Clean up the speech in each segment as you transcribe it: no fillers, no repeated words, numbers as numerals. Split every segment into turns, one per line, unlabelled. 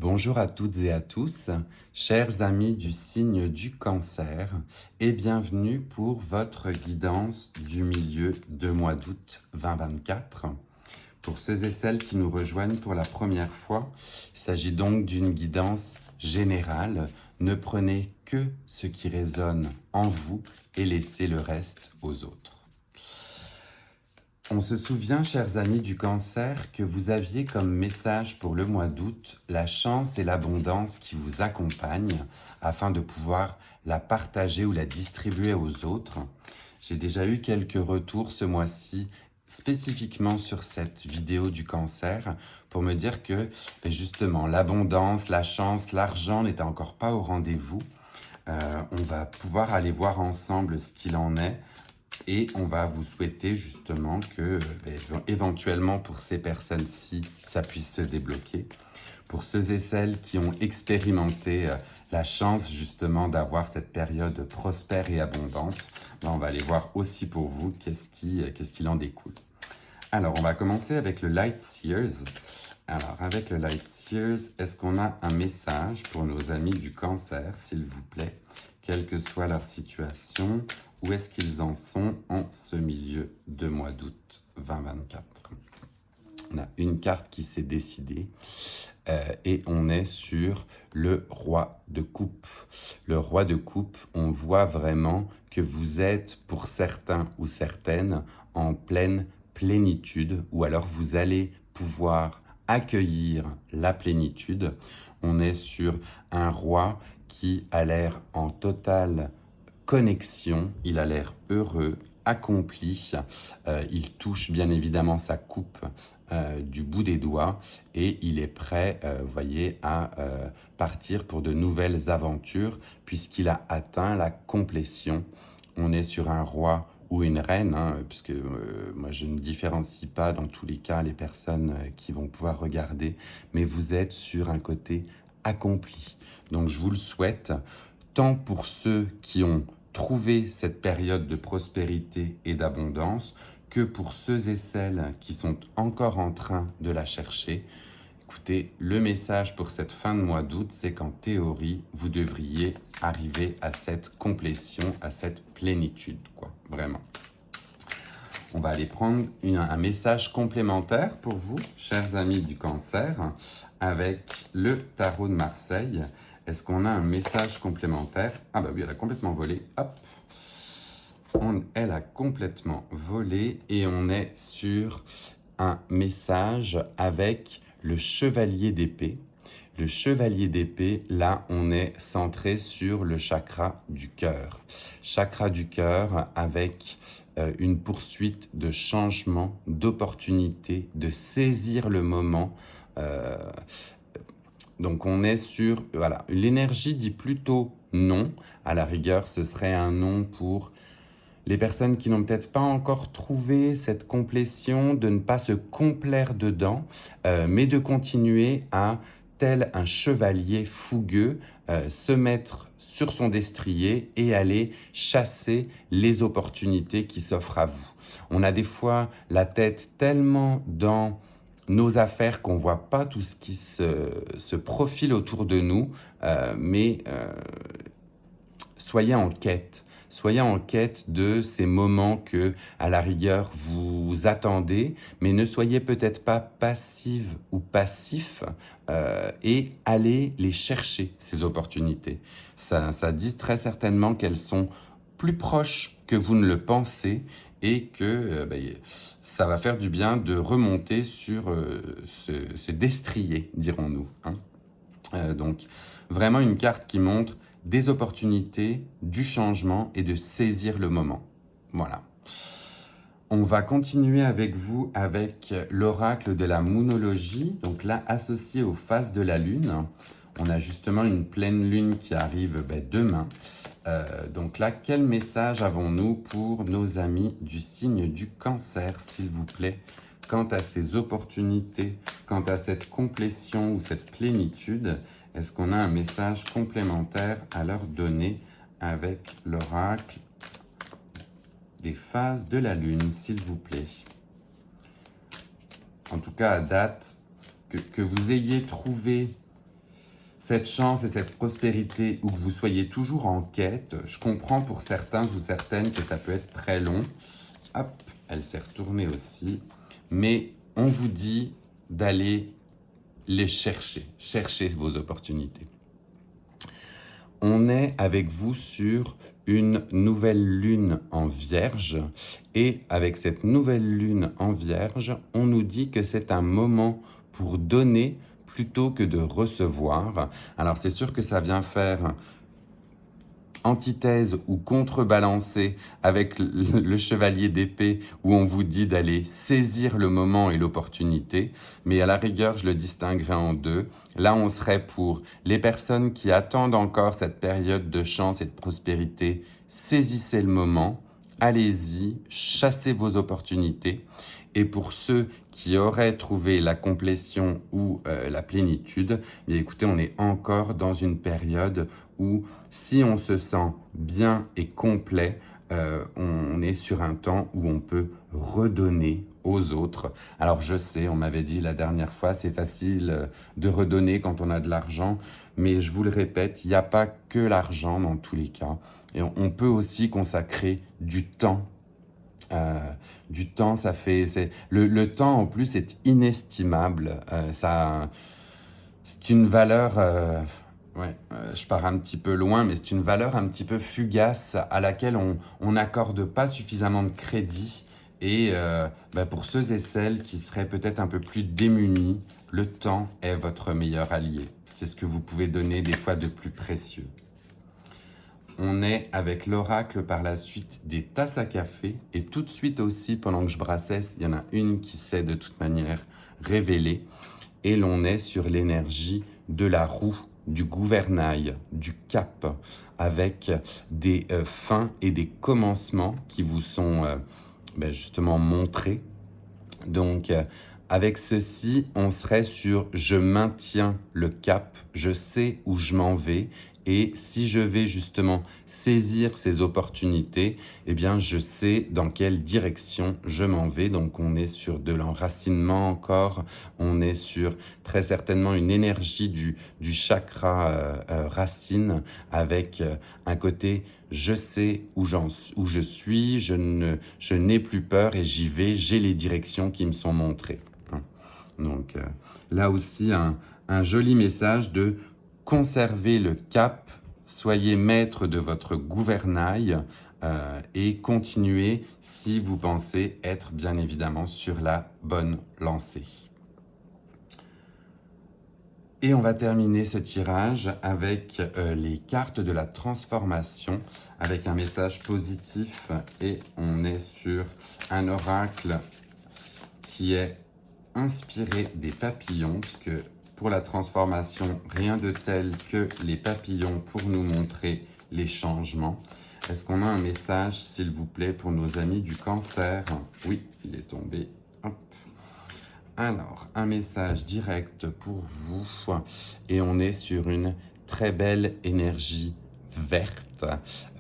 Bonjour à toutes et à tous, chers amis du signe du Cancer, et bienvenue pour votre guidance du milieu de mois d'août 2024. Pour ceux et celles qui nous rejoignent pour la première fois, il s'agit donc d'une guidance générale. Ne prenez que ce qui résonne en vous et laissez le reste aux autres. On se souvient, chers amis du Cancer, que vous aviez comme message pour le mois d'août la chance et l'abondance qui vous accompagnent afin de pouvoir la partager ou la distribuer aux autres. J'ai déjà eu quelques retours ce mois-ci spécifiquement sur cette vidéo du Cancer pour me dire que justement l'abondance, la chance, l'argent n'étaient encore pas au rendez-vous. On va pouvoir aller voir ensemble ce qu'il en est. Et on va vous souhaiter justement que, éventuellement pour ces personnes-ci, ça puisse se débloquer. Pour ceux et celles qui ont expérimenté la chance justement d'avoir cette période prospère et abondante, on va aller voir aussi pour vous qu'est-ce qu'il en découle. Alors, on va commencer avec le Light Seers. Alors, avec le Light Seers, est-ce qu'on a un message pour nos amis du Cancer, s'il vous plaît, quelle que soit leur situation? Où est-ce qu'ils en sont en ce milieu de mois d'août 2024? On a une carte qui s'est décidée et on est sur le roi de coupe. Le roi de coupe, on voit vraiment que vous êtes, pour certains ou certaines, en pleine plénitude, ou alors vous allez pouvoir accueillir la plénitude. On est sur un roi qui a l'air en totale connexion, il a l'air heureux, accompli, il touche bien évidemment sa coupe du bout des doigts et il est prêt, vous voyez, à partir pour de nouvelles aventures puisqu'il a atteint la complétion. On est sur un roi ou une reine, puisque moi je ne différencie pas dans tous les cas les personnes qui vont pouvoir regarder, mais vous êtes sur un côté accompli. Donc je vous le souhaite, tant pour ceux qui ont trouvé cette période de prospérité et d'abondance, que pour ceux et celles qui sont encore en train de la chercher. Écoutez, le message pour cette fin de mois d'août, c'est qu'en théorie, vous devriez arriver à cette complétion, à cette plénitude, quoi, vraiment. On va aller prendre un message complémentaire pour vous, chers amis du Cancer, avec le tarot de Marseille. Est-ce qu'on a un message complémentaire? Ah bah oui, elle a complètement volé. Hop. Elle a complètement volé et on est sur un message avec le chevalier d'épée. Le chevalier d'épée, là, on est centré sur le chakra du cœur. Chakra du cœur avec une poursuite de changement, d'opportunité, de saisir le moment. Donc on est sur, voilà, l'énergie dit plutôt non. À la rigueur, ce serait un non pour les personnes qui n'ont peut-être pas encore trouvé cette complétion, de ne pas se complaire dedans, mais de continuer à, tel un chevalier fougueux, se mettre sur son destrier et aller chasser les opportunités qui s'offrent à vous. On a des fois la tête tellement dans nos affaires qu'on ne voit pas tout ce qui se profile autour de nous, mais soyez en quête. Soyez en quête de ces moments que, à la rigueur, vous attendez, mais ne soyez peut-être pas passive ou passif et allez les chercher, ces opportunités. Ça dit très certainement qu'elles sont plus proches que vous ne le pensez et que ça va faire du bien de remonter sur ce destrier, dirons-nous. Donc, vraiment une carte qui montre des opportunités, du changement et de saisir le moment. Voilà. On va continuer avec vous avec l'oracle de la moonologie, donc là associé aux phases de la lune. On a justement une pleine lune qui arrive demain. Donc là, quel message avons-nous pour nos amis du signe du Cancer, s'il vous plaît, quant à ces opportunités, quant à cette complétion ou cette plénitude? Est-ce qu'on a un message complémentaire à leur donner avec l'oracle des phases de la lune, s'il vous plaît? En tout cas, à date, que vous ayez trouvé cette chance et cette prospérité, ou que vous soyez toujours en quête. Je comprends pour certains ou certaines que ça peut être très long. Hop, elle s'est retournée aussi. Mais on vous dit d'aller les chercher, chercher vos opportunités. On est avec vous sur une nouvelle lune en Vierge, et avec cette nouvelle lune en Vierge, on nous dit que c'est un moment pour donner plutôt que de recevoir. Alors c'est sûr que ça vient faire antithèse ou contrebalancer avec le chevalier d'épée, où on vous dit d'aller saisir le moment et l'opportunité, mais à la rigueur, je le distinguerai en deux. Là, on serait pour les personnes qui attendent encore cette période de chance et de prospérité. Saisissez le moment, allez-y, chassez vos opportunités. Et pour ceux qui auraient trouvé la complétion ou la plénitude, bien écoutez, on est encore dans une période où si on se sent bien et complet, on est sur un temps où on peut redonner aux autres. Alors je sais, on m'avait dit la dernière fois, c'est facile de redonner quand on a de l'argent, mais je vous le répète, il n'y a pas que l'argent dans tous les cas. Et on peut aussi consacrer du temps. Du temps, ça fait... Le temps, en plus, est inestimable. C'est une valeur... ouais, je pars un petit peu loin, mais c'est une valeur un petit peu fugace à laquelle on n'accorde pas suffisamment de crédit. Et pour ceux et celles qui seraient peut-être un peu plus démunis, le temps est votre meilleur allié. C'est ce que vous pouvez donner des fois de plus précieux. On est avec l'oracle par la suite des tasses à café, et tout de suite aussi, pendant que je brassais, il y en a une qui s'est de toute manière révélée, et l'on est sur l'énergie de la roue, du gouvernail, du cap, avec des fins et des commencements qui vous sont justement montrés. Donc, avec ceci, on serait sur « je maintiens le cap, je sais où je m'en vais ». Et si je vais justement saisir ces opportunités, eh bien, je sais dans quelle direction je m'en vais. Donc, on est sur de l'enracinement encore. On est sur très certainement une énergie du chakra racine, avec un côté je sais où je suis, je n'ai plus peur et j'y vais, j'ai les directions qui me sont montrées. Donc là aussi, un joli message de conserver le cap, soyez maître de votre gouvernail et continuez si vous pensez être bien évidemment sur la bonne lancée. Et on va terminer ce tirage avec les cartes de la transformation, avec un message positif, et on est sur un oracle qui est inspiré des papillons, puisque pour la transformation, rien de tel que les papillons pour nous montrer les changements. Est-ce qu'on a un message, s'il vous plaît, pour nos amis du Cancer? Oui, il est tombé. Hop. Alors, un message direct pour vous, et on est sur une très belle énergie verte.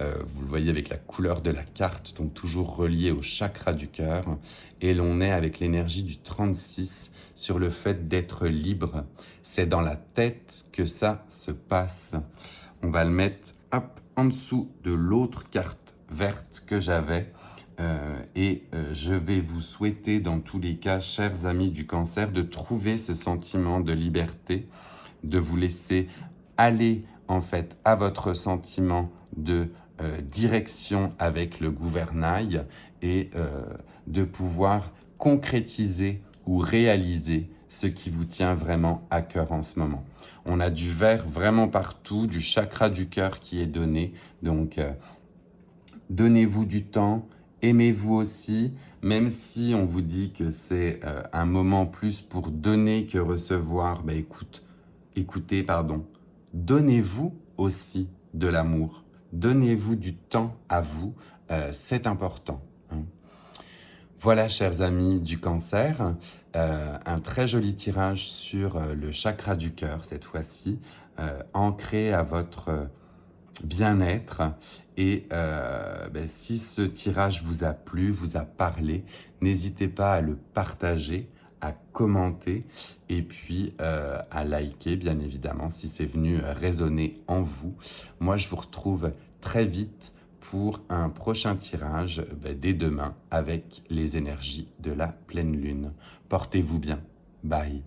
Vous le voyez avec la couleur de la carte, donc toujours relié au chakra du cœur. Et l'on est avec l'énergie du 36 sur le fait d'être libre. C'est dans la tête que ça se passe. On va le mettre hop, en dessous de l'autre carte verte que j'avais. Je vais vous souhaiter dans tous les cas, chers amis du Cancer, de trouver ce sentiment de liberté, de vous laisser aller en fait à votre sentiment de direction avec le gouvernail, et de pouvoir concrétiser ou réaliser ce qui vous tient vraiment à cœur en ce moment. On a du vert vraiment partout, du chakra du cœur qui est donné, donc donnez-vous du temps, aimez-vous aussi, même si on vous dit que c'est un moment plus pour donner que recevoir, écoutez, donnez-vous aussi de l'amour, donnez-vous du temps à vous, c'est important. Voilà, chers amis du Cancer, un très joli tirage sur le chakra du cœur cette fois-ci, ancré à votre bien-être. Et si ce tirage vous a plu, vous a parlé, n'hésitez pas à le partager, à commenter et puis à liker, bien évidemment, si c'est venu résonner en vous. Moi, je vous retrouve très vite pour un prochain tirage dès demain avec les énergies de la pleine lune. Portez-vous bien. Bye.